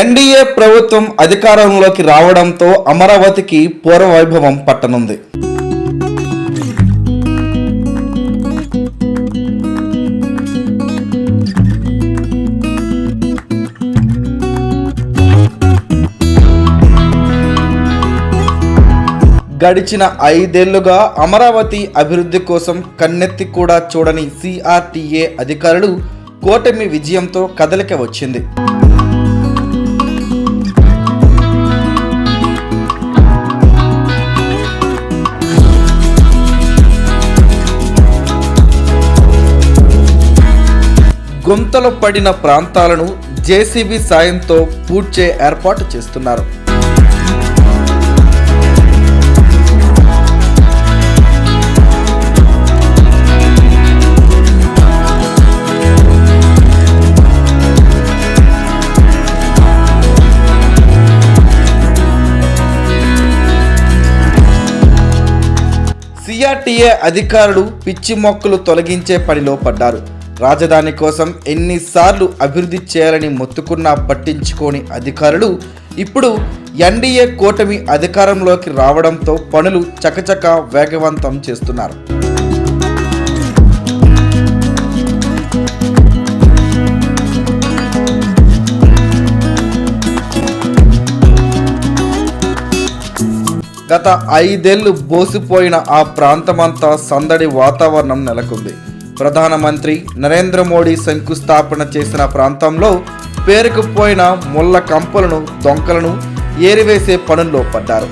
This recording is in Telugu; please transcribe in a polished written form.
ఎన్డీఏ ప్రభుత్వం అధికారంలోకి రావడంతో అమరావతికి పూర్వవైభవం పట్టనుంది. గడిచిన 5 ఏళ్లుగా అమరావతి అభివృద్ధి కోసం కన్నెత్తి కూడా చూడని సిఆర్టీఏ అధికారులు కూటమి విజయంతో కదలిక వచ్చింది. గుంతలు పడిన ప్రాంతాలను జేసీబీ సాయంతో పూడ్చే ఏర్పాటు చేస్తున్నారు. సిఆర్టీఏ అధికారులు పిచ్చి మొక్కలు తొలగించే పనిలో పడ్డారు. రాజధాని కోసం ఎన్నిసార్లు అభివృద్ధి చేయాలని మొత్తుకున్నా పట్టించుకోని అధికారులు ఇప్పుడు ఎన్డీఏ కూటమి అధికారంలోకి రావడంతో పనులు చకచక వేగవంతం చేస్తున్నారు. గత 5 ఏళ్లు బోసిపోయిన ఆ ప్రాంతమంతా సందడి వాతావరణం నెలకొంది. ప్రధానమంత్రి నరేంద్ర మోడీ శంకుస్థాపన చేసిన ప్రాంతంలో పేరుకుపోయిన ముళ్ళ కంపలను, దొంకలను ఏరివేసే పనుల్లో పడ్డారు.